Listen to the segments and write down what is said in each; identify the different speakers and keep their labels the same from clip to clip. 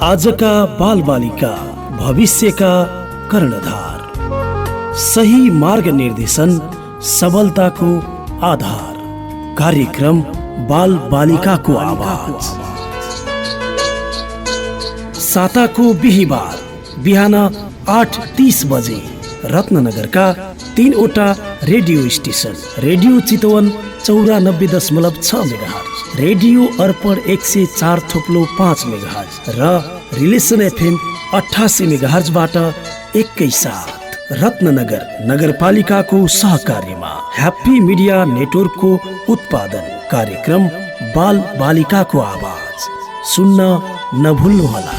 Speaker 1: आजका बालबालिका भविष्यका कर्णधार। सही मार्ग निर्देशन सबलताको आधार। कार्यक्रम बाल बालिकाको आवाज। साताको बिहीबार बिहान 8:30 बजे रत्ननगरका 3वटा radio station radio Chitwan 94.6 megahertz, radio Arpan 104.5 megahertz र रिलेसन एफएम 88 मेगाहर्जबाट एकैसाथ रत्ननगर नगरपालिकाको सहकार्यमा ह्याप्पी मिडिया नेटवर्कको उत्पादन कार्यक्रम बाल बालिकाको आवाज सुन्न नभुल्नुहोला।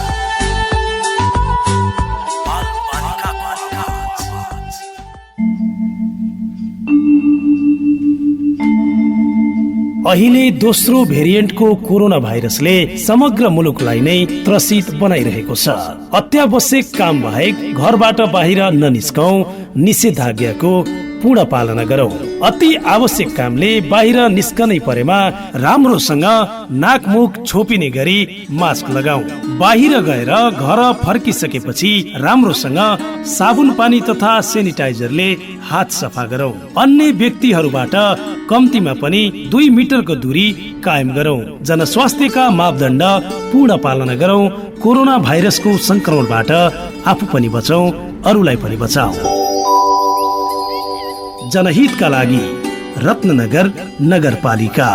Speaker 1: अहिले दोस्रो भेरिएन्टको कोरोना भाइरसले समग्र मुलुकलाई नै त्रसित बनाइरहेको छ। अत्यावश्यक काम बाहेक घरबाट बाहिर ननिस्कौं, निषेधाज्ञाको पूर्ण पालना गरौं। अति आवश्यक कामले बाहिर निस्कनै परेमा राम्रोसँग नाक मुख छोपिने गरी मास्क लगाऊ। बाहिर गएर घर फर्किसकेपछि राम्रोसँग साबुन पानी तथा सेनिटाइजरले हात सफा गरौं। अन्य व्यक्तिहरूबाट कम्तीमा पनि 2 मिटरको दूरी कायम गरौं। जनस्वास्थ्यका मापदण्ड पूर्ण पालना गरौं। कोरोना भाइरसको संक्रमणबाट आफू पनि बचौं, अरूलाई पनि बचाऊ। जनहितका लागि रत्ननगर नगरपालिका।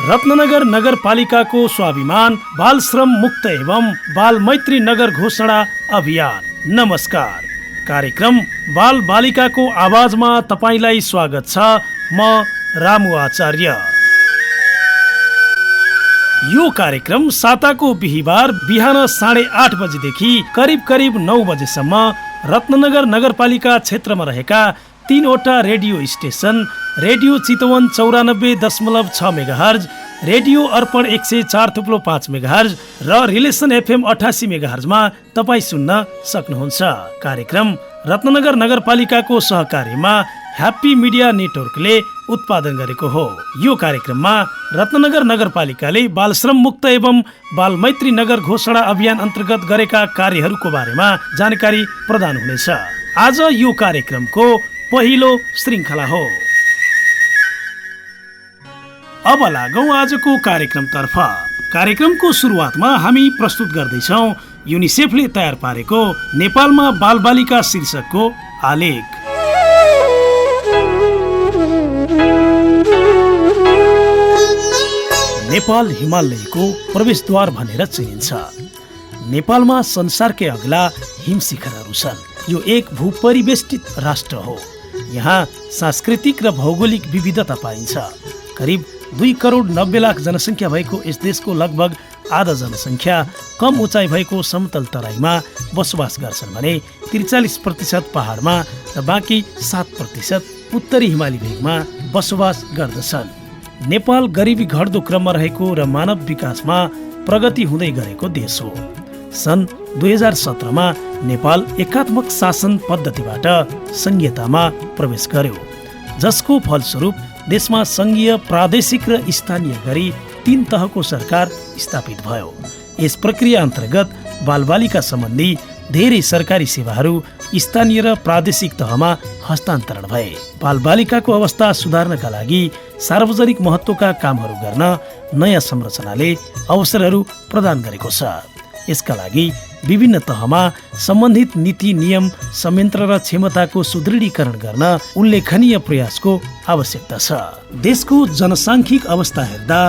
Speaker 1: रत्ननगर नगरपालिकाको स्वाभिमान बाल श्रम मुक्त एवं बाल मैत्री नगर घोषणा अभियान। नमस्कार, कार्यक्रम बाल बालिकाको आवाजमा तपाईलाई स्वागत छ। म रामु आचार्य। यो कार्यक्रम साताको बिहीबार बिहान 8:30 बजेदेखि करिब 9 बजेसम्म रत्ननगर नगरपालिका क्षेत्रमा रहेका 3वटा radio station radio Chitwan 94.6 megahertz, radio Arpan 104.5 megahertz र रिलेसन एफएम 88 मेगाहर्जमा तपाईँ सुन्न सक्नुहुन्छ। कार्यक्रम रत्ननगर नगरपालिकाको सहकार्यमा ह्याप्पी मिडिया नेटवर्कले उत्पादन गरेको हो। यो कार्यक्रममा रत्ननगर नगरपालिकाले बाल श्रम मुक्त एवं बाल मैत्री नगर घोषणा अभियान अन्तर्गत गरेका कार्यहरूको बारेमा जानकारी प्रदान हुनेछ। आज यो कार्यक्रमको पहिलो श्रृङ्खला हो। अब लागौं आजको कार्यक्रमतर्फ। कार्यक्रमको सुरुवातमा हामी प्रस्तुत गर्दैछौँ युनिसेफले तयार पारेको नेपालमा बालबालिका शीर्षकको आलेख। नेपाल हिमालयको प्रवेशद्वार भनेर चिनिन्छ। नेपालमा संसारकै अग्ला हिम शिखरहरू छन्। यो एक भूपरिवेष्टित राष्ट्र हो। यहाँ सांस्कृतिक र भौगोलिक विविधता पाइन्छ। करिब 2,90,00,000 जनसङ्ख्या भएको यस देशको लगभग आधा जनसङ्ख्या कम उचाइ भएको समतल तराईमा बसोबास गर्छन् भने 43% पहाडमा र बाँकी 7% उत्तरी हिमाली भेगमा बसोबास गर्दछन्। नेपाल गरिबी घट्दो क्रममा रहेको र मानव विकासमा प्रगति हुँदै गरेको देश हो। सन् 2017मा नेपाल एकात्मक शासन पद्धतिबाट संघीयतामा प्रवेश गर्यो, जसको फलस्वरूप देशमा संघीय, प्रादेशिक र स्थानीय गरी 3 तहको सरकार स्थापित भयो। यस प्रक्रिया अन्तर्गत बालबालिका सम्बन्धी धेरै सरकारी सेवाहरू स्थानीय र प्रादेशिक तहमा हस्तान्तरण भए। बालबालिकाको अवस्था सुधार्नका लागि सार्वजनिक महत्त्वका कामहरू गर्न नयाँ संरचनाले अवसरहरू प्रदान गरेको छ। यसका लागि विभिन्न तहमा सम्बन्धित नीति, नियम, संयन्त्र र क्षमताको सुदृढीकरण गर्न उल्लेखनीय प्रयासको आवश्यकता छ। देशको जनसाङ्ख्यिक अवस्था हेर्दा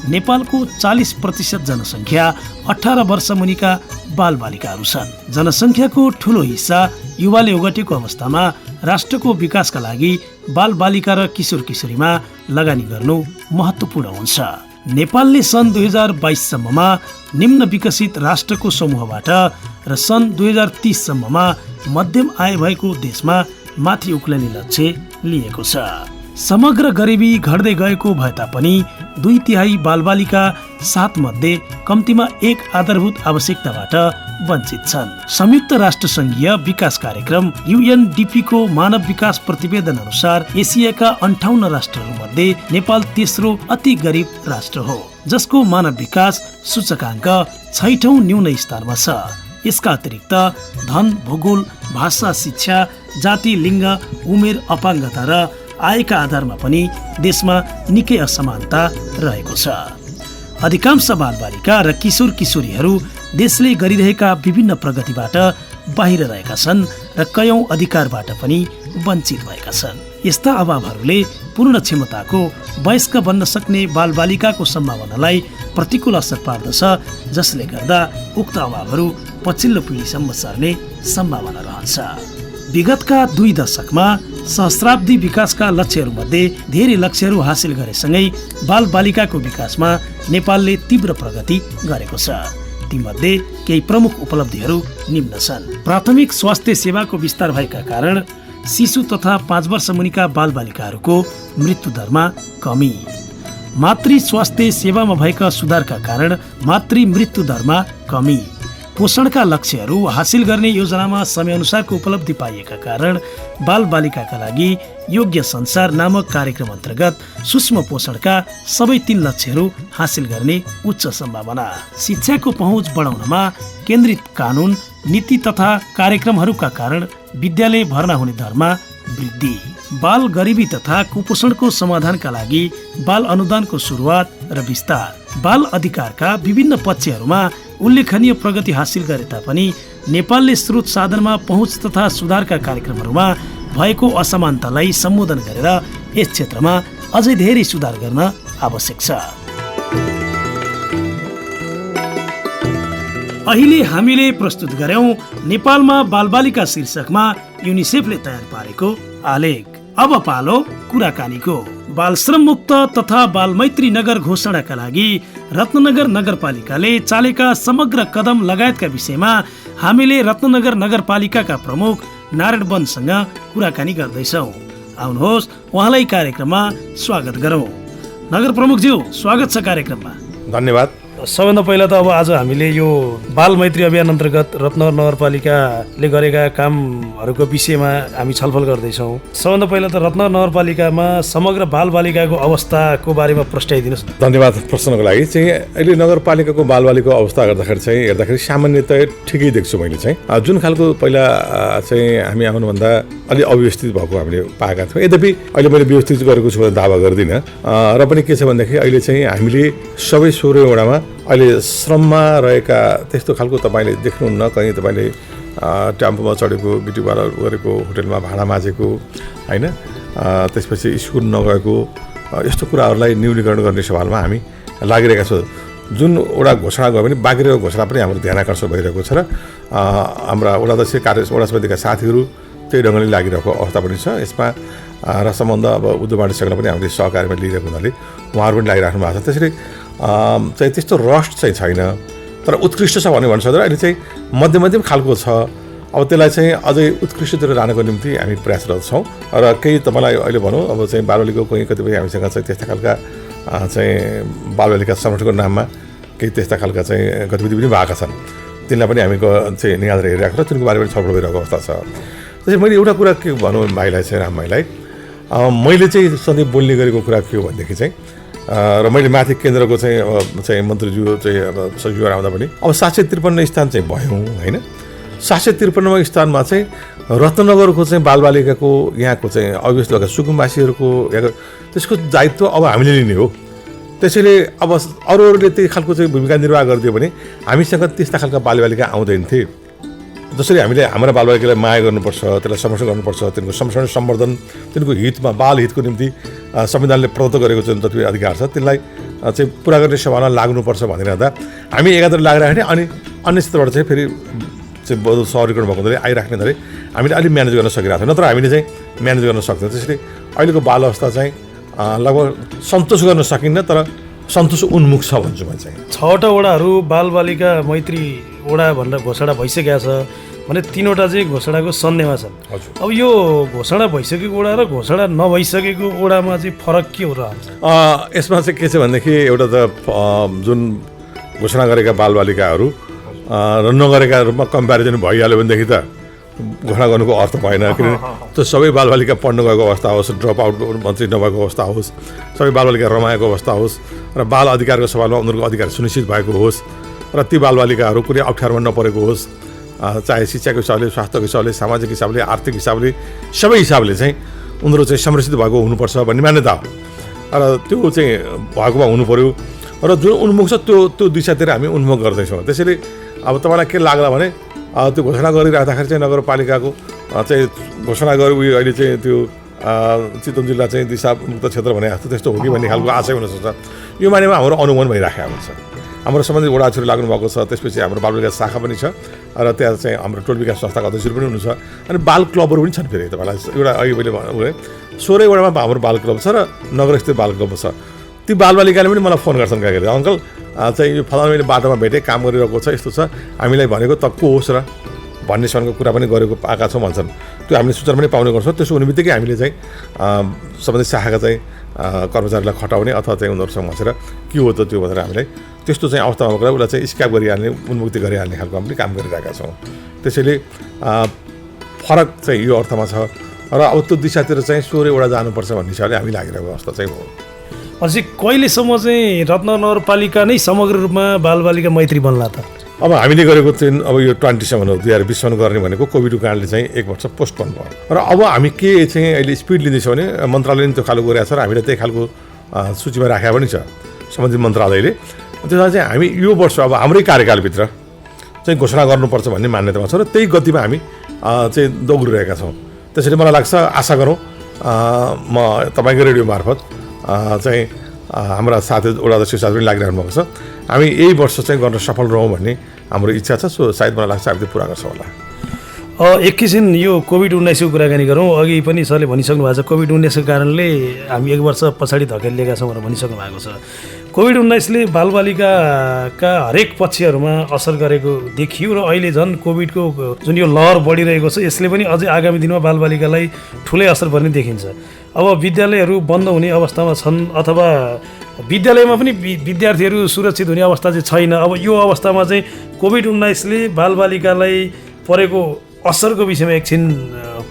Speaker 1: नेपालको 40% जनसङ्ख्या 18 वर्ष मुनिका बालबालिकाहरू छन्। जनसङ्ख्याको ठूलो हिस्सा युवाले ओगटेको अवस्थामा राष्ट्रको विकासका लागि बालबालिका र किशोर किशोरीमा लगानी गर्नु महत्त्वपूर्ण हुन्छ। नेपालले सन् 2022 सम्ममा निम्न विकसित राष्ट्रको समूहबाट र सन् 2030 सम्ममा मध्यम आय भएको देशमा माथि उक्लने लक्ष्य लिएको छ। समग्र गरिबी घट्दै गएको भए तापनि 2/3 बालबालिका 7 मध्ये कम्तीमा 1 आधारभूत आवश्यकताबाट वञ्चित छन्। संयुक्त राष्ट्र संघीय विकास कार्यक्रम UNDP को मानव विकास प्रतिवेदन अनुसार एसियाका 58 राष्ट्रहरूमध्ये नेपाल तेस्रो अति गरिब राष्ट्र हो, जसको मानव विकास सूचकाङ्क 6औं न्यून स्थानमा छ। यसका अतिरिक्त धन, भूगोल, भाषा, शिक्षा, जाति, लिङ्ग, उमेर, अपाङ्गता र आयका आधारमा पनि देशमा निकै असमानता रहेको छ। अधिकांश बालबालिका र किशोर किशोरीहरू देशले गरिरहेका विभिन्न प्रगतिबाट बाहिर रहेका छन् र कयौं अधिकारबाट पनि वञ्चित भएका छन्। यस्ता अभावहरूले पूर्ण क्षमताको वयस्क बन्न सक्ने बालबालिकाको सम्भावनालाई प्रतिकूल असर पार्दछ, जसले गर्दा उक्त अभावहरू पछिल्लो पिढीसम्म सर्ने सम्भावना रहन्छ। विगतका 2 दशकमा सहस्राब्दी विकासका लक्ष्यहरूमध्ये धेरै लक्ष्यहरू हासिल गरेसँगै बालबालिकाको विकासमा नेपालले तीव्र प्रगति गरेको छ। तीमध्ये केही प्रमुख उपलब्धिहरू निम्न छन्। प्राथमिक स्वास्थ्य सेवाको विस्तार भएका कारण शिशु तथा 5 वर्ष मुनिका बालबालिकाहरूको मृत्यु दरमा कमी। मातृ स्वास्थ्य सेवामा भएका सुधारका कारण मातृ मृत्यु दरमा कमी। पोषणका लक्ष्यहरू हासिल गर्ने योजनामा समयअनुसारको उपलब्धि पाइएका कारण बालबालिकाका लागि योग्य संसार नामक कार्यक्रम अन्तर्गत सूक्ष्म पोषणका सबै 3 लक्ष्यहरू हासिल गर्ने उच्च सम्भावना। शिक्षाको पहुँच बढाउनमा केन्द्रित कानुन, नीति तथा कार्यक्रमहरूका कारण विद्यालय भर्ना हुने दरमा वृद्धि। बाल गरिबी तथा कुपोषणको समाधानका लागि बाल अनुदानको सुरुवात र विस्तार। बाल अधिकारका विभिन्न पक्षहरूमा उल्लेखनीय प्रगति हासिल गरे तापनि नेपालले स्रोत साधनमा पहुँच तथा सुधारका कार्यक्रमहरूमा भएको असमानतालाई सम्बोधन गरेर यस क्षेत्रमा अझै धेरै सुधार गर्न आवश्यक छ। अहिले हामीले प्रस्तुत गर्यौं नेपालमा बालबालिका शीर्षकमा युनिसेफले तयार पारेको आलेख। अब पालो कुराकानीको। बालश्रम मुक्त तथा बालमैत्री नगर घोषणाका लागि रत्ननगर नगरपालिकाले चालेका समग्र कदम लगायतका विषयमा हामीले रत्ननगर नगरपालिकाका प्रमुख नारायण वनसँग कुराकानी गर्दैछौँ। आउनुहोस् उहाँलाई कार्यक्रममा स्वागत गरौँ। नगर प्रमुखज्यू, स्वागत छ कार्यक्रममा।
Speaker 2: धन्यवाद।
Speaker 1: सबभन्दा पहिला त अब आज हामीले यो बाल मैत्री अभियान अन्तर्गत रत्नगर नगरपालिकाले गरेका कामहरूको विषयमा हामी छलफल गर्दैछौँ। सबभन्दा पहिला त रत्नगर नगरपालिकामा समग्र बालबालिकाको अवस्थाको बारेमा प्रस्ताइदिनुहोस्।
Speaker 2: धन्यवाद प्रश्नको लागि। चाहिँ अहिले नगरपालिकाको बालबालिकाको अवस्था हेर्दाखेरि सामान्यतया ठिकै देख्छु मैले। चाहिँ जुन खालको पहिला चाहिँ हामी आउनुभन्दा अलि अव्यवस्थित भएको हामीले पाएका थियौँ। यद्यपि अहिले मैले व्यवस्थित गरेको छु भनेर दावा गर्दिनँ। र पनि के छ भनेदेखि अहिले चाहिँ हामीले सबै 16 वडामा अहिले श्रममा रहेका त्यस्तो खालको तपाईँले देख्नुहुन्न। कहीँ तपाईँले टेम्पोमा चढेको, गिटीवाला गरेको, होटेलमा भाडा माझेको, होइन, त्यसपछि स्कुल नगएको, यस्तो कुराहरूलाई न्यूनीकरण गर्ने सवालमा हामी लागिरहेका छौँ। जुन वडा घोषणा गयो भने बाँकी रहेको घोषणा पनि हाम्रो ध्यान आकर्षण भइरहेको छ र हाम्रा वडा समितिका साथीहरू त्यही ढङ्गले लागिरहेको अवस्था पनि छ। यसमा र सम्बन्ध अब उद्योग वाणिज्यसँग पनि हामीले सहकार्यमा लिइरहेको हुनाले उहाँहरू पनि लागिराख्नु भएको छ। त्यसरी चाहिँ त्यस्तो रस्ट चाहिँ छैन, तर उत्कृष्ट छ भन्ने सक्दैन। अहिले चाहिँ मध्यम खालको छ। अब त्यसलाई चाहिँ अझै उत्कृष्टतिर जानको निम्ति हामी प्रयासरत छौँ। र केही तपाईँलाई अहिले भनौँ अब चाहिँ बालबालिकाको कोही कतिपय हामीसँग चाहिँ त्यस्ता खालका चाहिँ बालबालिका संरक्षणको नाममा केही त्यस्ता खालका चाहिँ गतिविधि पनि भएका छन्। तिनलाई पनि हामी चाहिँ निहालेर हेरिरहेको छ। तिनको बारेमा छलफल गरिरहेको अवस्था छ। त्यसै मैले एउटा कुरा के भनौँ भाइलाई चाहिँ राम भाइलाई, मैले चाहिँ सधैँ बोल्ने गरेको कुरा के हो भनेदेखि चाहिँ र मैले माथि केन्द्रको चाहिँ मन्त्रीज्यू चाहिँ अब सचिवहरू आउँदा पनि अब 753 स्थान चाहिँ भयौँ, होइन। 753 स्थानमा चाहिँ रत्ननगरको चाहिँ बालबालिकाको यहाँको चाहिँ अव्यवस्थित भएको सुकुम्बासीहरूको यहाँको त्यसको दायित्व अब हामीले लिने हो। त्यसैले अब अरूहरूले त्यही खालको चाहिँ भूमिका निर्वाह गरिदियो भने हामीसँग त्यस्ता खालका बालबालिका आउँदैन थिए। जसरी हामीले हाम्रा बालबालिकालाई माया गर्नुपर्छ, त्यसलाई संरक्षण गर्नुपर्छ, तिनको संरक्षण सम्वर्धन, तिनको हितमा बाल हितको निम्ति संविधानले प्रदत्त गरेको जुन जति अधिकार छ त्यसलाई चाहिँ पुरा गर्ने सेवामा लाग्नुपर्छ भनिरहँदा हामी एकातिर लागिराख्ने अनि अन्य क्षेत्रबाट चाहिँ फेरि चाहिँ सहरीकरण भएको हुँदाखेरि आइराख्ने धरि हामीले अलिक म्यानेज गर्न सकिरहेको थियौँ। नत्र हामीले चाहिँ म्यानेज गर्न सक्दैनौँ। त्यसैले अहिलेको बाल अवस्था चाहिँ लगभग सन्तोष गर्न सकिन्न, तर सन्तोष उन्मुख छ भन्छु मैले चाहिँ।
Speaker 1: 6वटा वडाहरू बालबालिका मैत्री वडा भनेर घोषणा भइसकेको छ। भने 3वटा चाहिँ घोषणाको सन्देहमा छन्।
Speaker 2: हजुर।
Speaker 1: अब यो घोषणा भइसकेको वडा र घोषणा नभइसकेको वडामा चाहिँ फरक के हो रहन्छ?
Speaker 2: यसमा चाहिँ के छ भनेदेखि एउटा त जुन घोषणा गरेका बालबालिकाहरू र नगरेका रूपमा कम्पेरिजन भइहाल्यो भनेदेखि त घोषणा गर्नुको अर्थ भएन। किनभने त्यो सबै बालबालिका पढ्नु गएको अवस्था होस्, ड्रप आउट मात्रै नभएको अवस्था होस्, सबै बालबालिका रमाएको अवस्था होस् र बाल अधिकारको सवालमा उनीहरूको अधिकार सुनिश्चित भएको होस् र ती बालबालिकाहरू कुनै अप्ठ्यारोमा नपरेको होस्, चाहे शिक्षाको हिसाबले, स्वास्थ्यको हिसाबले, सामाजिक हिसाबले, आर्थिक हिसाबले, सबै हिसाबले चाहिँ उनीहरू चाहिँ संरक्षित भएको हुनुपर्छ भन्ने मान्यता हो र त्यो चाहिँ भएकोमा हुनु पऱ्यो र जुन उन्मुख छ त्यो दिशातिर हामी उन्मुख गर्दैछौँ। त्यसैले अब तपाईँलाई के लाग्ला भने त्यो घोषणा गरिराख्दाखेरि चाहिँ नगरपालिकाको चाहिँ घोषणा गरे उयो अहिले चाहिँ त्यो चितवन जिल्ला चाहिँ दिशामुक्त क्षेत्र भने जस्तो त्यस्तो हो कि भन्ने खालको आशय हुनसक्छ। यो मानेमा हाम्रो अनुमान भइराखेको छ। हाम्रो सम्बन्धित वडा अध्यक्ष लाग्नु भएको छ, त्यसपछि हाम्रो बाल विकास शाखा पनि छ र त्यहाँ चाहिँ हाम्रो टोल विकास संस्थाका अध्यक्षहरू पनि हुनुहुन्छ अनि बाल क्लबहरू पनि छन्। फेरि तपाईँलाई एउटा अहिले मैले 16 वडामा हाम्रो बाल क्लब छ र नगरस्थित बाल क्लब छ। ती बालबालिकाले पनि मलाई फोन गर्छन् क्या अङ्कल चाहिँ यो फलाना मैले बाटोमा भेटेँ, काम गरिरहेको छ, यस्तो छ, हामीलाई भनेको त को होस् र भन्नेसम्मको कुरा पनि गरेको पाएका छौँ भन्छन्। त्यो हामीले सूचना पनि पाउने गर्छौँ। त्यसो हुने बित्तिकै हामीले चाहिँ सम्बन्धित शाखाका चाहिँ कर्मचारीलाई खटाउने अथवा चाहिँ उनीहरूसँग बसेर के हो त त्यो भनेर हामीलाई त्यस्तो चाहिँ अवस्थामा गएर उसलाई चाहिँ स्क्याप गरिहाल्ने, उन्मुक्ति गरिहाल्ने खालको हामीले काम गरिरहेका छौँ। त्यसैले फरक चाहिँ यो अर्थमा छ र अब त्यो दिशातिर चाहिँ 16 वडा जानुपर्छ भन्ने हिसाबले हामी लागिरहेको अवस्था चाहिँ हो।
Speaker 1: अझै कहिलेसम्म चाहिँ रत्न नगरपालिका नै समग्र रूपमा बालबालिका मैत्री बन्ला त?
Speaker 2: अब हामीले गरेको चाहिँ अब यो 20सम्म हो, 2020सम्म गर्ने भनेको कोभिडको कारणले चाहिँ 1 वर्ष पोस्टपोन भयो र अब हामी के चाहिँ अहिले स्पिड लिँदैछौँ भने मन्त्रालयले त्यो खालको गरिरहेको छ र हामीले त्यही खालको सूचीमा राखेको पनि छ सम्बन्धित मन्त्रालयले। त्यसमा चाहिँ हामी यो वर्ष अब हाम्रै कार्यकालभित्र चाहिँ घोषणा गर्नुपर्छ भन्ने मान्यतामा छ र त्यही गतिमा हामी चाहिँ दौडिरहेका छौँ। त्यसैले मलाई लाग्छ आशा गरौँ म तपाईँको रेडियो मार्फत चाहिँ हाम्रा साथी वडा अध्यक्ष साथी पनि लागिरहनु भएको छ, हामी यही वर्ष चाहिँ गर्न सफल रहौँ भन्ने हाम्रो इच्छा छ। सो सायद मलाई लाग्छ हामीले पुरा गर्छौँ होला।
Speaker 1: एकैछिन यो कोभिड-19को कुराकानी गरौँ। अघि पनि सरले भनिसक्नु भएको छ कोभिड-19को कारणले हामी 1 वर्ष पछाडि धकेलिएका छौँ भनेर भनिसक्नु भएको छ। कोभिड-19ले बालबालिकाका हरेक पक्षहरूमा असर गरेको देखियो र अहिले झन् कोभिडको जुन यो लहर बढिरहेको छ यसले पनि अझै आगामी दिनमा बालबालिकालाई ठुलै असर पर्ने देखिन्छ। अब विद्यालयहरू बन्द हुने अवस्थामा छन् अथवा विद्यालयमा पनि विद्यार्थीहरू सुरक्षित हुने अवस्था चाहिँ छैन। अब यो अवस्थामा चाहिँ कोभिड-19ले बालबालिकालाई परेको असरको विषयमा एकछिन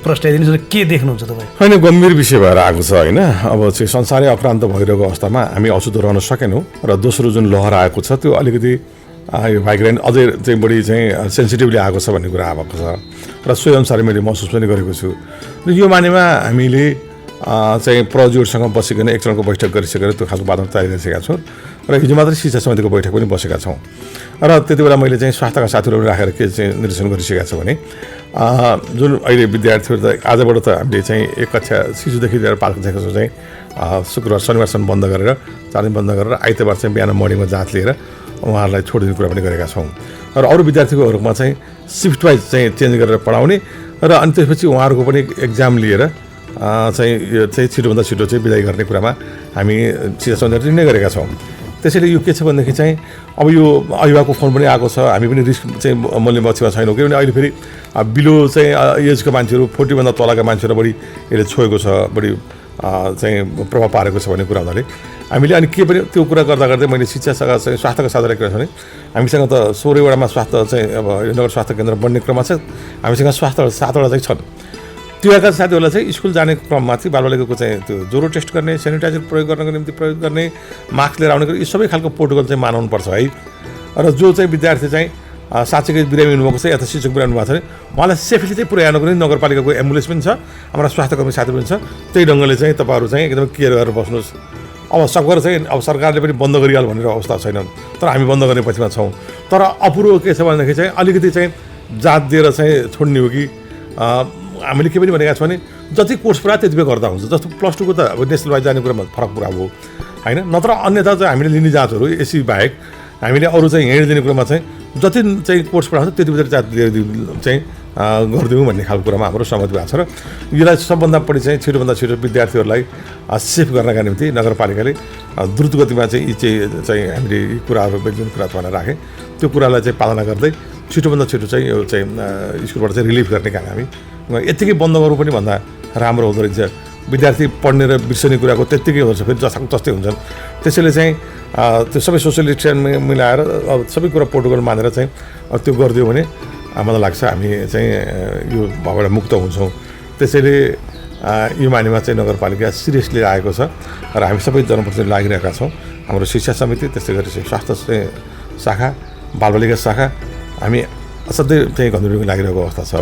Speaker 1: प्रश्नाइदिनुहोस्, के देख्नुहुन्छ तपाईँ?
Speaker 2: होइन, गम्भीर विषय भएर आएको छ होइन। अब चाहिँ संसारै अक्रान्त भइरहेको अवस्थामा हामी अछुतो रहन सकेनौँ र दोस्रो जुन लहर आएको छ त्यो अलिकति यो भाइग्रेन अझै चाहिँ बढी चाहिँ सेन्सिटिभली आएको छ भन्ने कुरा आएको छ र सोही अनुसार मैले महसुस पनि गरेको छु। र यो मानेमा हामीले चाहिँ प्रज्यूहरूसँग बसिकन एक चरणको बैठक गरिसकेर त्यो खालको वातावरण तयार गरिसकेका छौँ र हिजो मात्रै शिक्षा समितिको बैठक पनि बसेका छौँ र त्यति बेला मैले चाहिँ स्वास्थ्यका साथीहरू राखेर के चाहिँ निर्देशन गरिसकेका छु भने जुन अहिले विद्यार्थीहरू त आजबाट त हामीले चाहिँ 1 कक्षा शिशुदेखि लिएर 5 कक्षाको चाहिँ शुक्रबार शनिबारसम्म बन्द गरेर 4 दिन बन्द गरेर आइतबार चाहिँ बिहान मर्निङमा जाँच लिएर उहाँहरूलाई छोडिदिने कुरा पनि गरेका छौँ र अरू विद्यार्थीहरूमा चाहिँ सिफ्ट वाइज चाहिँ चेन्ज गरेर पढाउने र अनि त्यसपछि उहाँहरूको पनि एक्जाम लिएर चाहिँ यो चाहिँ छिटोभन्दा छिटो चाहिँ बिदाई गर्ने कुरामा हामी शिक्षा समितिले निर्णय गरेका छौँ। त्यसैले यो के छ भनेदेखि चाहिँ अब यो अभिभावकको फोन पनि आएको छ, हामी पनि रिस्क चाहिँ मूल्य पक्षमा छैनौँ किनभने अहिले फेरि बिलो चाहिँ एजको मान्छेहरू 40 भन्दा तलका मान्छेहरू बढी यसले छोएको छ, बढी चाहिँ प्रभाव पारेको छ भन्ने कुरा हुनाले हामीले अनि के पनि त्यो कुरा गर्दा गर्दै मैले शिक्षासँग चाहिँ स्वास्थ्यको साथीलाई कुरा छ भने हामीसँग त 16 वडामा स्वास्थ्य चाहिँ अब नगर स्वास्थ्य केन्द्र बन्ने क्रममा छ, हामीसँग स्वास्थ्य 7 वटा चाहिँ छन्। त्योका साथीहरूलाई चाहिँ स्कुल जाने क्रममा चाहिँ बालबालिकाको चाहिँ त्यो ज्वरो टेस्ट गर्ने, सेनिटाइजर प्रयोग गर्नको निम्ति प्रयोग गर्ने, मास्क लिएर आउने यी सबै खालको प्रोटोकल चाहिँ मानाउनुपर्छ है। र जो चाहिँ विद्यार्थी चाहिँ साँच्चैकै बिरामी हुनुभएको छ या त शिक्षक बिरामी भएको छ भने उहाँलाई सेफली चाहिँ पुर्याउनको निम्ति नगरपालिकाको एम्बुलेन्स पनि छ, हाम्रो स्वास्थ्यकर्मी साथी पनि छ। त्यही ढङ्गले चाहिँ तपाईँहरू चाहिँ एकदमै केयर गरेर बस्नुहोस्। अब सकेर चाहिँ अब सरकारले पनि बन्द गरिहाल भनेर अवस्था छैन, तर हामी बन्द गर्ने पछिमा छौँ। तर अपूर्व के छ भनेदेखि चाहिँ अलिकति चाहिँ जाँच दिएर चाहिँ छोड्ने हो कि हामीले के पनि भनेका छौँ भने जति कोर्स पुरा त्यति बेला गर्दा हुन्छ। जस्तो +2 को त अब नेसनल वाइज जाने कुरामा फरक कुरा हो होइन, नत्र अन्यथा चाहिँ हामीले लिने जाँचहरू यसै बाहेक हामीले अरू चाहिँ हिँडिदिने कुरामा चाहिँ जति चाहिँ कोर्स पुरा हुन्छ त्यति बेला जाँच चाहिँ गरिदिउँ भन्ने खालको कुरामा हाम्रो सहमति भएको छ र यसलाई सबभन्दा बढी चाहिँ छिटोभन्दा छिटो विद्यार्थीहरूलाई सेफ गर्नका निम्ति नगरपालिकाले द्रुत गतिमा चाहिँ यी चाहिँ हामीले यी कुराहरू जुन कुरा तपाईँलाई राखेँ त्यो कुरालाई चाहिँ पालना गर्दै छिटोभन्दा छिटो चाहिँ यो चाहिँ स्कुलबाट चाहिँ रिलिफ गर्ने काम हामी यत्तिकै बन्द गरौँ पनि भन्दा राम्रो हुँदो रहेछ। विद्यार्थी पढ्ने र बिर्सने कुराको त्यत्तिकै हुन्छ, फेरि जसाको तस्तै हुन्छन्। त्यसैले चाहिँ त्यो सबै सोसियल डिस्टेन्स मिलाएर अब सबै कुरा प्रोटोकल मानेर चाहिँ त्यो गरिदियो भने मलाई लाग्छ हामी चाहिँ यो भावबाट मुक्त हुन्छौँ। त्यसैले यो मानेमा चाहिँ नगरपालिका सिरियसली आएको छ र हामी सबै जनप्रतिनिधि लागिरहेका छौँ। हाम्रो शिक्षा समिति, त्यस्तै गरी स्वास्थ्य शाखा, बालबालिका शाखा, हामी असाध्यै चाहिँ घन्धुरीमा लागिरहेको अवस्था छ।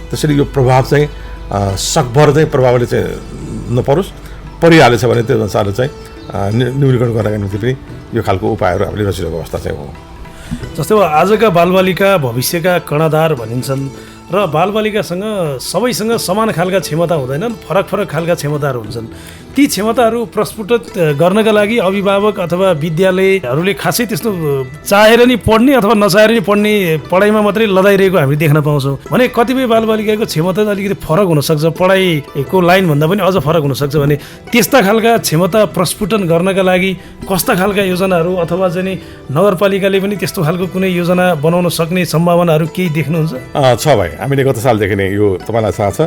Speaker 2: त्यसैले यो प्रभाव चाहिँ सकभर चाहिँ प्रभावले चाहिँ नपरोस्, परिहालेछ भने त्यो अनुसारले चाहिँ न्यूनीकरण गर्नका निम्ति पनि यो खालको उपायहरू हामीले रचिरहेको अवस्था चाहिँ हो।
Speaker 1: जस्तै अब आजका बालबालिका भविष्यका कर्णधार भनिन्छन् र बालबालिकासँग सबैसँग समान खालका क्षमता हुँदैनन्, फरक फरक खालका क्षमताहरू हुन्छन्। ती क्षमताहरू प्रस्फुटित गर्नका लागि अभिभावक अथवा विद्यालयहरूले खासै त्यस्तो चाहेर नि पढ्ने अथवा नचाहेर नि पढ्ने पढाइमा मात्रै लदाइरहेको हामी देख्न पाउँछौँ भने कतिपय बालबालिकाको क्षमता अलिकति फरक हुनसक्छ, पढाइको लाइनभन्दा पनि अझ फरक हुनसक्छ। भने त्यस्ता खालका क्षमता प्रस्फुटन गर्नका लागि कस्ता खालका योजनाहरू अथवा चाहिँ नगरपालिकाले पनि त्यस्तो खालको कुनै योजना बनाउन सक्ने सम्भावनाहरू केही देख्नुहुन्छ?
Speaker 2: छ भाइ, हामीले गत सालदेखि नै यो तपाईँलाई थाहा छ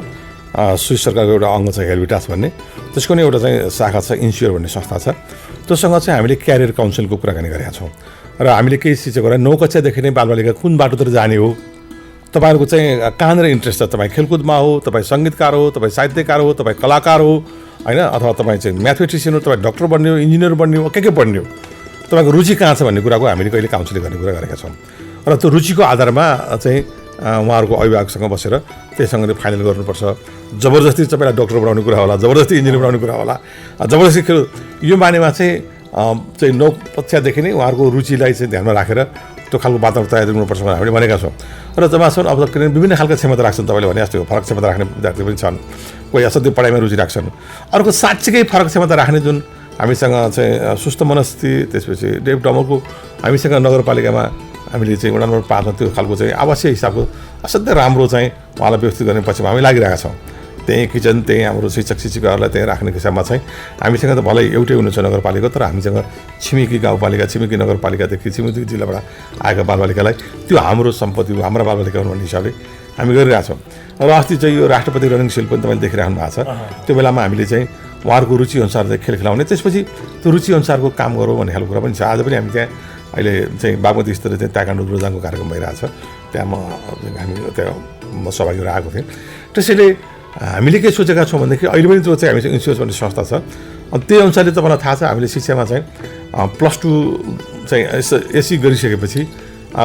Speaker 2: स्विस सरकारको एउटा अङ्ग छ हेल्बिटास भन्ने, त्यसको नै एउटा चाहिँ शाखा छ इन्स्योर भन्ने संस्था छ। त्योसँग चाहिँ हामीले क्यारियर काउन्सिलको कुराकानी गरेका छौँ र हामीले केही सिचेको कुरा 9 कक्षादेखि नै बालबालिका कुन बाटोतिर जाने हो, तपाईँहरूको चाहिँ कहाँनिर इन्ट्रेस्ट छ, तपाईँ खेलकुदमा हो, तपाईँ सङ्गीतकार हो, तपाईँ साहित्यकार हो, तपाईँ कलाकार हो होइन, अथवा तपाईँ चाहिँ म्याथमेटिसियन हो, तपाईँ डक्टर बन्ने हो, इन्जिनियर बन्ने हो, के पढ्ने हो, तपाईँको रुचि कहाँ छ भन्ने कुराको हामीले कहिले काउन्सिलिङ गर्ने कुरा गरेका छौँ। र त्यो रुचिको आधारमा चाहिँ उहाँहरूको अभिभावकसँग बसेर त्यहीसँग फाइनल गर्नुपर्छ। जबरजस्ती तपाईँलाई डक्टर बनाउने कुरा होला, जबरजस्ती इन्जिनियर बनाउने कुरा होला, जबरजस्ती खेल यो मानेमा चाहिँ 9 कक्षादेखि नै उहाँहरूको रुचिलाई चाहिँ ध्यानमा राखेर त्यो खालको वातावरण तयार गर्नुपर्छ भनेर हामीले भनेका छौँ। र जबसम्म अब किनभने विभिन्न खालका क्षमता राख्छन्, तपाईँले भने जस्तो फरक क्षमता राख्ने विद्यार्थी पनि छन्, कोही असाध्यै पढाइमा रुचि राख्छन्, अर्को साँच्चीकै फरक क्षमता राख्ने जुन हामीसँग चाहिँ सुस्त मनस्थिति, त्यसपछि डेभ डमरको हामीसँग नगरपालिकामा हामीले चाहिँ वडा नम्बर 5मा त्यो खालको चाहिँ आवासीय हिसाबको असाध्यै राम्रो चाहिँ उहाँलाई व्यवस्थित गर्ने पक्षमा हामी लागिरहेका छौँ। त्यहीँ किचन, त्यहीँ हाम्रो शिक्षक शिक्षिकाहरूलाई त्यहीँ राख्ने हिसाबमा चाहिँ हामीसँग त भलै एउटै हुनुहुन्छ नगरपालिका, तर हामीसँग छिमेकी गाउँपालिका, छिमेकी नगरपालिकादेखि छिमेकी जिल्लाबाट आएका बालबालिकालाई त्यो हाम्रो सम्पत्ति हो, हाम्रा बालबालिका हुन् भन्ने हिसाबले हामी गरिरहेछौँ। र अस्ति चाहिँ यो राष्ट्रपति रनिङ सिल पनि तपाईँले देखिरहनु भएको छ, त्यो बेलामा हामीले चाहिँ उहाँहरूको रुचिअनुसार चाहिँ खेल खेलाउने, त्यसपछि त्यो रुचिअनुसारको काम गरौँ भन्ने खालको कुरा पनि छ। आज पनि हामी त्यहाँ अहिले चाहिँ बागमती स्तरीय चाहिँ ताइक्वान्डो रोजाङको कार्यक्रम भइरहेको छ, त्यहाँ हामी त्यहाँ सहभागी भएर आएको थिएँ। त्यसैले हामीले के सोचेका छौँ भनेदेखि अहिले पनि जो चाहिँ हामीसँग इन्स्टिट्युट भन्ने संस्था छ, अनि त्यही अनुसारले तपाईँलाई थाहा छ हामीले शिक्षामा चाहिँ +2 चाहिँ एससी गरिसकेपछि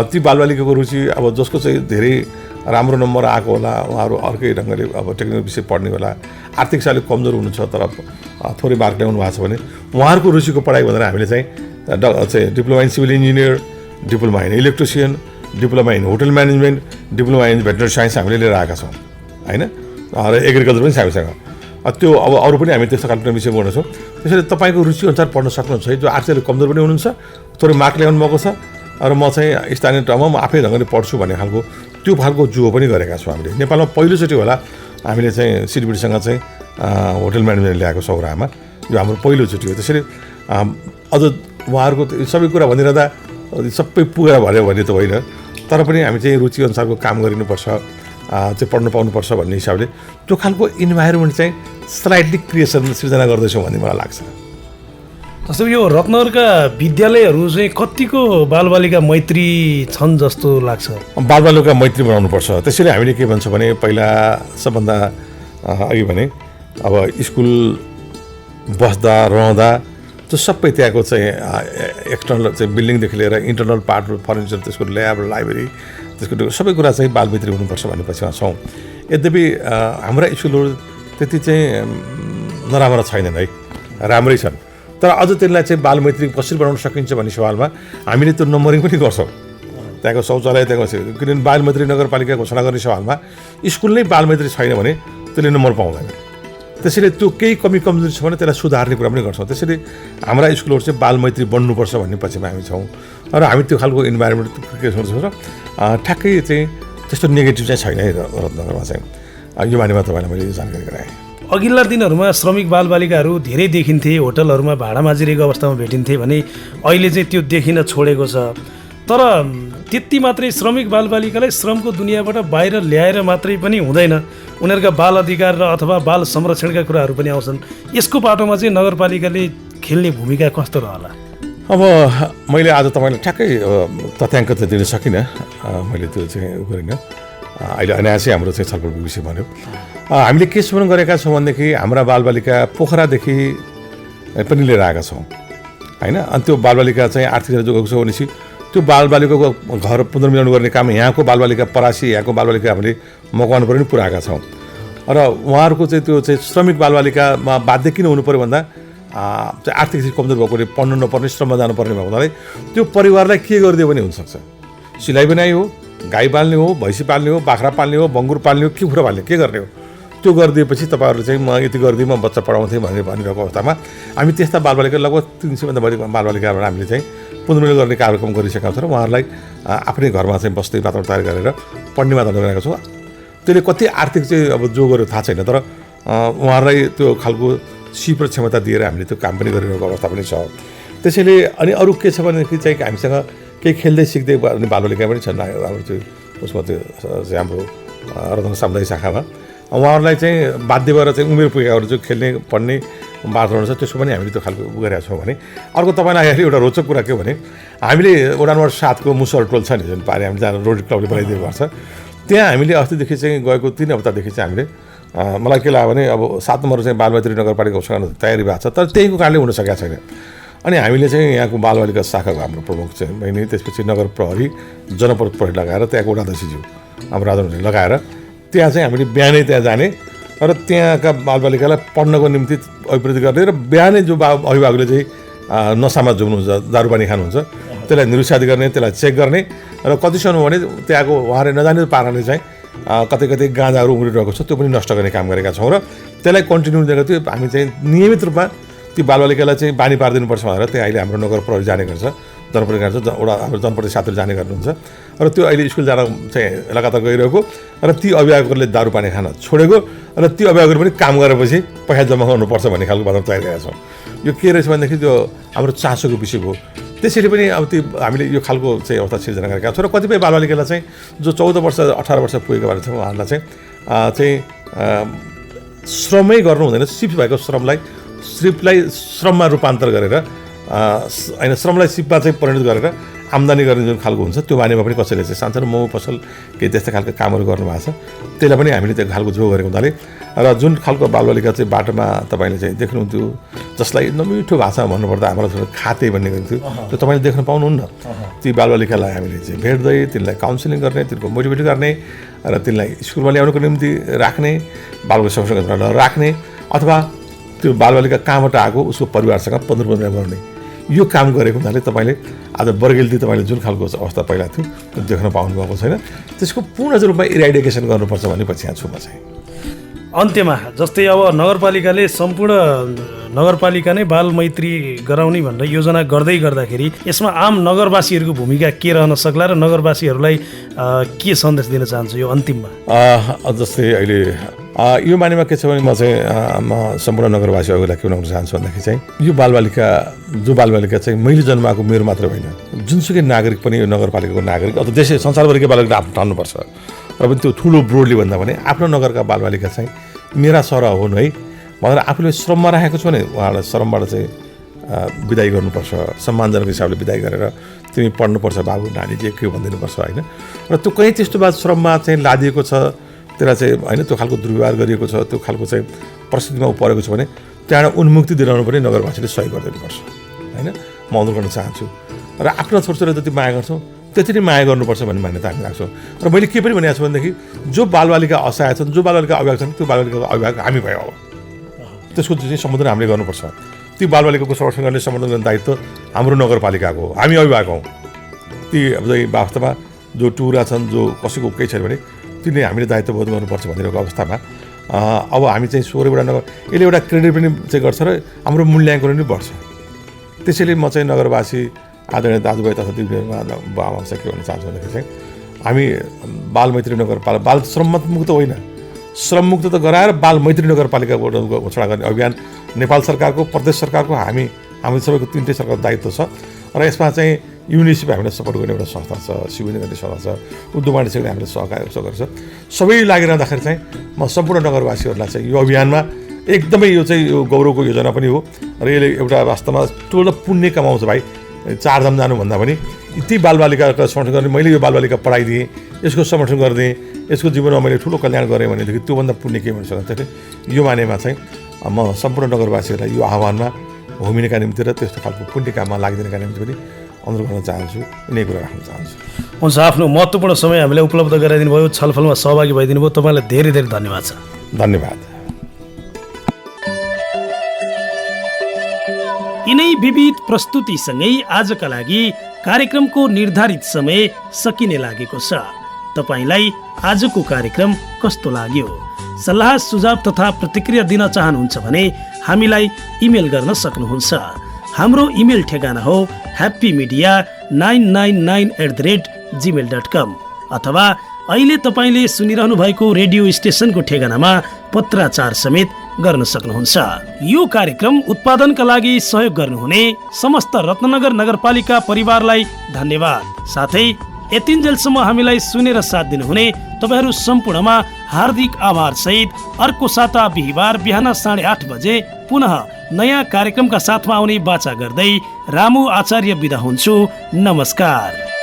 Speaker 2: ती बालबालिकाको रुचि अब जसको चाहिँ धेरै राम्रो नम्बर आएको होला, उहाँहरू अर्कै ढङ्गले अब टेक्निकल विषय पढ्ने होला, आर्थिक सालले कमजोर हुनुहुन्छ तर थोरै मार्क ल्याउनु भएको छ भने उहाँहरूको रुचिको पढाइ भनेर हामीले चाहिँ diploma in civil engineer, diploma in electrician, diploma in hotel management, diploma in veterinary science हामीले लिएर आएका छौँ होइन, र एग्रिकल्चर पनि छ हामीसँग। त्यो अब अरू पनि हामी त्यस्तो खालको विषय गर्नेछौँ। त्यसैले तपाईँको रुचिअनुसार पढ्न सक्नुहुन्छ है, जो आर्थिक कमजोर पनि हुनुहुन्छ, थोरै मार्क ल्याउनु भएको छ र म चाहिँ स्थानीय ठाउँमा म आफै ढङ्गले पढ्छु भन्ने खालको त्यो खालको जुहो पनि गरेका छौँ हामीले। नेपालमा पहिलोचोटि होला हामीले चाहिँ सिलगढीसँग चाहिँ होटल म्यानेजमेन्ट ल्याएको सौराहमा, यो हाम्रो पहिलोचोटि हो। त्यसैले अझ उहाँहरूको सबै कुरा भनिरहँदा सबै पुरा भन्यो भने त होइन, तर पनि हामी चाहिँ रुचिअनुसारको काम गरिनुपर्छ, चाहिँ पढ्नु पाउनुपर्छ भन्ने हिसाबले त्यो खालको इन्भाइरोमेन्ट चाहिँ स्लाइटली सृजना गर्दैछौँ भन्ने मलाई लाग्छ।
Speaker 1: जस्तो यो रत्नगरका विद्यालयहरू चाहिँ कतिको बालबालिका मैत्री छन् जस्तो लाग्छ?
Speaker 2: बालबालिका मैत्री बनाउनुपर्छ। त्यसैले हामीले के भन्छौँ भने पहिला सबभन्दा अघि भने अब स्कुल बस्दा रहँदा त्यो सबै त्यहाँको चाहिँ एक्सटर्नल चाहिँ बिल्डिङदेखि लिएर इन्टरनल पार्ट, फर्निचर, त्यसको ल्याब, लाइब्रेरी, त्यसको सबै कुरा चाहिँ बालमित्री हुनुपर्छ भन्ने पक्षमा छौँ। यद्यपि हाम्रा स्कुलहरू त्यति चाहिँ नराम्रा छैनन् है, राम्रै छन्, तर अझ त्यसलाई चाहिँ बालमैत्री कसरी बनाउन सकिन्छ भन्ने सवालमा हामीले त्यो नम्बरिङ पनि गर्छौँ। त्यहाँको शौचालय, त्यहाँको किनभने बालमैत्री नगरपालिका घोषणा गर्ने सवालमा स्कुल नै बालमैत्री छैन भने त्यसले नम्बर पाउँदैन। त्यसैले त्यो केही कमी कमजोरी छ भने त्यसलाई सुधार्ने कुरा पनि गर्छौँ। त्यसैले हाम्रा स्कुलहरू चाहिँ बालमैत्री बन्नुपर्छ भन्ने पक्षमा हामी छौँ र हामी त्यो खालको इन्भाइरोमेन्ट क्रिएट गर्छौँ र ठ्याक्कै चाहिँ त्यस्तो नेगेटिभ चाहिँ छैन है रत्नगरमा चाहिँ। यो बारेमा तपाईँलाई मैले जानकारी गराएँ।
Speaker 1: अघिल्ला दिनहरूमा श्रमिक बालबालिकाहरू धेरै देखिन्थे, होटलहरूमा भाडा माझिरहेको अवस्थामा भेटिन्थे भने अहिले चाहिँ त्यो देखिन छोडेको छ। तर त्यति मात्रै श्रमिक बालबालिकालाई श्रमको दुनियाँबाट बाहिर ल्याएर मात्रै पनि हुँदैन, उनीहरूका बाल अधिकार र अथवा बाल संरक्षणका कुराहरू पनि आउँछन्। यसको पाटोमा चाहिँ नगरपालिकाले खेल्ने भूमिका कस्तो रहला?
Speaker 2: अब मैले आज तपाईँलाई ठ्याक्कै तथ्याङ्क त दिन सकिनँ, मैले त्यो चाहिँ गरिनँ। अहिले अनायासै हाम्रो चाहिँ छलफलको विषय भन्यो। हामीले के सुरु गरेका छौँ भनेदेखि हाम्रा बालबालिका पोखरादेखि पनि लिएर आएका छौँ होइन। अनि त्यो बालबालिका चाहिँ आर्थिक जोगाएको छ भनेपछि त्यो बालबालिकाको घर पुनर्मिलन गर्ने काम यहाँको बालबालिका परासी, यहाँको बालबालिका हामीले मकवानपुर पनि पुऱ्याएका छौँ। र उहाँहरूको चाहिँ त्यो चाहिँ श्रमिक बालबालिकामा बाध्य किन हुनु पऱ्यो भन्दा आर्थिक कमजोर भएकोले पढ्नु नपर्ने, श्रममा जानुपर्ने भएको हुनाले त्यो परिवारलाई के गरिदियो भने हुनसक्छ। सिलाइ बुनाइ हो, गाई पाल्ने हो, भैँसी पाल्ने हो, बाख्रा पाल्ने हो, बङ्गुर पाल्ने हो, के कुरा पाल्ने, के गर्ने हो, त्यो गरिदिएपछि तपाईँहरूले चाहिँ म यति गरिदिएँ, म बच्चा पढाउँथेँ भनिरहेको अवस्थामा हामी त्यस्ता बालबालिका लगभग 300 भन्दा बढी बालबालिकाबाट हामीले चाहिँ पुनर्मिलन गर्ने कार्यक्रम गरिसकेका छौँ र उहाँहरूलाई आफ्नै घरमा चाहिँ बस्दै वातावरण तयार गरेर पढ्ने वातावरण गरेका छौँ। त्यसले कति आर्थिक चाहिँ अब जो गर्यो थाहा छैन, तर उहाँहरूलाई त्यो खालको सिप र क्षमता दिएर हामीले त्यो काम पनि गरिरहेको अवस्था पनि छ। त्यसैले अनि अरू के छ भनेदेखि चाहिँ हामीसँग केही खेल्दै सिक्दै बालबालिका पनि छन् हाम्रो त्यो उसमा त्यो हाम्रो रतन सामुदायिक शाखामा। उहाँहरूलाई चाहिँ बाध्य भएर चाहिँ उमेर पुगेकाहरू चाहिँ खेल्ने पढ्ने वातावरण छ, त्यसको पनि हामीले त्यो खालको गरेका छौँ भने। अर्को तपाईँलाई एउटा रोचक कुरा के भने हामीले वडा नम्बर 7 को मुसर टोल छ नि, जुन पारि हामी जहाँ रोड क्लबले बनाइदिएको भएको छ, त्यहाँ हामीले अस्तिदेखि चाहिँ गएको 3 हप्तादेखि चाहिँ हामीले मलाई के लाग्यो भने अब 7 नम्बर चाहिँ बालमैत्री नगरपालिका उसँग तयारी भएको छ, तर त्यहीको कारणले हुन सकेको छैन। अनि हामीले चाहिँ यहाँको बालबालिका शाखाको हाम्रो प्रमुख चाहिँ बहिनी, त्यसपछि नगर प्रहरी, जनपद प्रहरी लगाएर त्यहाँको वडा अध्यक्षज्यू हाम्रो राजनले लगाएर त्यहाँ चाहिँ हामीले बिहानै त्यहाँ जाने र त्यहाँका बालबालिकालाई पढ्नको निम्ति अभिवृद्धि गर्ने र बिहानै जो अभिभावकले चाहिँ नसामा जुम्नुहुन्छ, दारूपानी खानुहुन्छ, त्यसलाई निरुत्साहित गर्ने, त्यसलाई चेक गर्ने र कतिसम्म भने त्यहाँको उहाँले नजाने पाराले चाहिँ कतै कतै गाँजाहरू उम्रिरहेको छ त्यो पनि नष्ट गर्ने काम गरेका छौँ र त्यसलाई कन्टिन्यू दिएको थियो। हामी चाहिँ नियमित रूपमा ती बालबालिकालाई चाहिँ बानी पारिदिनुपर्छ भनेर त्यहाँ अहिले हाम्रो नगर प्रहरी जाने गर्छ, जनप्रति गर्छ, एउटा हाम्रो जनप्रति साथीहरू जाने गर्नुहुन्छ र त्यो अहिले स्कुल जान चाहिँ लगातार गइरहेको र ती अभिभावकहरूले दारू पानी खान छोडेको र ती अभिभावकहरू पनि काम गरेपछि पैसा जम्मा गर्नुपर्छ भन्ने खालको बाटो तयार छौँ। यो के रहेछ भनेदेखि त्यो हाम्रो चासोको विषय हो। त्यसैले पनि अब त्यो हामीले यो खालको चाहिँ अवस्था सिर्जना गरेका छौँ र कतिपय बालबालिकालाई चाहिँ जो 14 वर्ष 18 वर्ष पुगेको बारे छ उहाँहरूलाई चाहिँ श्रमै गर्नु हुँदैन, सिप भएको सिपलाई श्रममा रूपान्तर गरेर होइन श्रमलाई सिपमा चाहिँ परिणत गरेर आम्दानी गर्ने जुन खालको हुन्छ त्यो बारेमा पनि कसैले चाहिँ सानसानो मोमो पसल केही त्यस्तो खालको कामहरू गर्नुभएको छ, त्यसलाई पनि हामीले त्यो खालको जो गरेको हुनाले र जुन खालको बालबालिका चाहिँ बाटोमा तपाईँले चाहिँ देख्नुहुन्थ्यो, जसलाई नमिठो भाषामा भन्नुपर्दा हाम्रो खाते भन्ने गर्थ्यो, त्यो तपाईँले देख्न पाउनुहुन्न। ती बालबालिकालाई हामीले चाहिँ भेट्दै तिनलाई काउन्सिलिङ गर्ने, तिनको मोटिभेट गर्ने र तिनलाई स्कुलमा ल्याउनको निम्ति राख्ने, बालबालिका संरक्षण राख्ने अथवा त्यो बालबालिका कहाँबाट आएको उसको परिवारसँग पुनर्मिलन गर्ने यो काम गरेको हुनाले तपाईँले आज बर्गेलदी तपाईँले जुन खालको अवस्था पहिला थियो त्यो देख्न पाउनुभएको छैन। त्यसको पूर्ण रूपमा इराडिकेसन गर्नुपर्छ भन्ने पछि यहाँ छु म चाहिँ।
Speaker 1: अन्त्यमा जस्तै अब नगरपालिकाले सम्पूर्ण नगरपालिका नै बालमैत्री गराउने भनेर योजना गर्दै गर्दाखेरि यसमा आम नगरवासीहरूको भूमिका के रहन सक्ला र नगरवासीहरूलाई के सन्देश दिन चाहन्छु यो अन्तिममा?
Speaker 2: जस्तै अहिले यो बारेमा के छ भने म चाहिँ म सम्पूर्ण नगरवासीहरूलाई के भन्न चाहन्छु भन्दाखेरि चाहिँ यो जो बालबालिका चाहिँ मैले जन्माएको मेरो मात्र होइन, जुनसुकै नागरिक पनि यो नगरपालिकाको नागरिक अथवा देश संसारभरिकै बालबालिका आफ्नो ठान्नुपर्छ र पनि त्यो ठुलो ब्रोडली भन्दा भने आफ्नो नगरका बालबालिका चाहिँ मेरा सरह हुन् है भनेर आफूले श्रममा राखेको छु भने उहाँलाई श्रमबाट चाहिँ विदाई गर्नुपर्छ, सम्मानजनक हिसाबले विदाई गरेर तिमी पढ्नुपर्छ बाबु नानी जे के भनिदिनुपर्छ होइन। र त्यो कहीँ त्यस्तो बाद श्रममा चाहिँ लादिएको छ, त्यसलाई चाहिँ होइन त्यो खालको दुर्व्यवहार गरिएको छ, त्यो खालको चाहिँ परिस्थितिमा परेको छ भने त्यहाँबाट उन्मुक्ति दिलाउनु पनि नगरवासीले सहयोग गरिदिनुपर्छ होइन। म अनुरोध गर्न चाहन्छु र आफ्नो छोराछोरी जति माया गर्छौँ त्यति नै माया गर्नुपर्छ भन्ने मान्यता हामी राख्छौँ। र मैले के पनि भनेको छु भनेदेखि जो बालबालिका असहाय छन्, जो बालबालिका अभिभावक छन्, त्यो बालबालिकाको अभिभावक हामी भयो अब त्यसको चाहिँ सम्बोधन हामीले गर्नुपर्छ। ती बालबालिकाको संरक्षण गर्ने सम्बोधन गर्ने दायित्व हाम्रो नगरपालिकाको हो, हामी अभिभावक हौँ। ती वास्तवमा जो टुरा छन्, जो कसैको केही छैन भने तिनले हामीले दायित्व बोध गर्नुपर्छ भनिरहेको अवस्थामा अब हामी चाहिँ 16 वटा नगर यसले एउटा क्रेडिट पनि चाहिँ गर्छ र हाम्रो मूल्याङ्कन पनि बढ्छ। त्यसैले म चाहिँ नगरवासी आदरणीय दाजुभाइ तथा दिदीबहिनीमा बाबा चाहिँ के भन्न चाहन्छु भन्दाखेरि चाहिँ हामी बालमैत्री नगरपालिका बाल श्रममुक्त होइन, श्रममुक्त त गराएर बालमैत्री नगरपालिकाको घोषणा गर्ने अभियान नेपाल सरकारको, प्रदेश सरकारको, हामी सबैको 3टै सरकारको दायित्व छ। र यसमा चाहिँ युनिसेफ हामीलाई सपोर्ट गर्ने एउटा संस्था छ, सिविल गर्ने संस्था छ, उद्योग वाणिज्य क्षेत्रले हामीलाई सहयोग गर्छ। सबै लागिरहँदाखेरि चाहिँ म सम्पूर्ण नगरवासीहरूलाई चाहिँ यो अभियानमा एकदमै यो चाहिँ यो गौरवको योजना पनि हो र यसले एउटा वास्तवमा ठुलो पुण्य कमाउँछ भाइ। चारधाम जानुभन्दा पनि ती बालबालिकाको समर्थन गर्ने, मैले यो बालबालिका पढाइदिएँ, यसको समर्थन गरिदिएँ, यसको जीवनमा मैले ठुलो कल्याण गरेँ भनेदेखि त्योभन्दा पुण्य के हुन सक्छ। यो मानेमा चाहिँ म सम्पूर्ण नगरवासीहरूलाई यो आह्वानमा होमिनका निम्ति र त्यस्तो खालको पुण्य काममा लागिदिनका निम्ति पनि अनुरोध गर्न चाहन्छु, यिनै कुरा राख्न चाहन्छु।
Speaker 1: हुन्छ, आफ्नो महत्त्वपूर्ण समय हामीलाई उपलब्ध गराइदिनु भयो, छलफलमा सहभागी भइदिनु भयो, तपाईँलाई धेरै धेरै धन्यवाद छ।
Speaker 2: धन्यवाद।
Speaker 1: यिनै विविध प्रस्तुतिसँगै आजका लागि कार्यक्रमको निर्धारित समय सकिने लागेको छ। तपाईलाई आजको कार्यक्रम कस्तो लाग्यो? सल्लाह सुझाव तथा प्रतिक्रिया दिन चाहनुहुन्छ भने हामीलाई इमेल गर्न सक्नुहुन्छ। हाम्रो इमेल ठेगाना हो happymedia999@gmail.com अथवा अहिले तपाईँले सुनिरहनु भएको रेडियो स्टेसनको ठेगानामा पत्राचार समेत गर्न सक्नुहुन्छ। यो कार्यक्रम उत्पादनका लागि सहयोग गर्नुहुने समस्त रत्नगर नगरपालिका परिवारलाई धन्यवाद। साथै यतिन्जेलसम्म हामीलाई सुनेर साथ दिनुहुने तपाईँहरू सम्पूर्णमा हार्दिक आभार सहित अर्को साता बिहिबार बिहान 8:30 बजे पुनः नयाँ कार्यक्रमका साथमा आउने बाचा गर्दै रामु आचार्य बिदा हुन्छु। नमस्कार।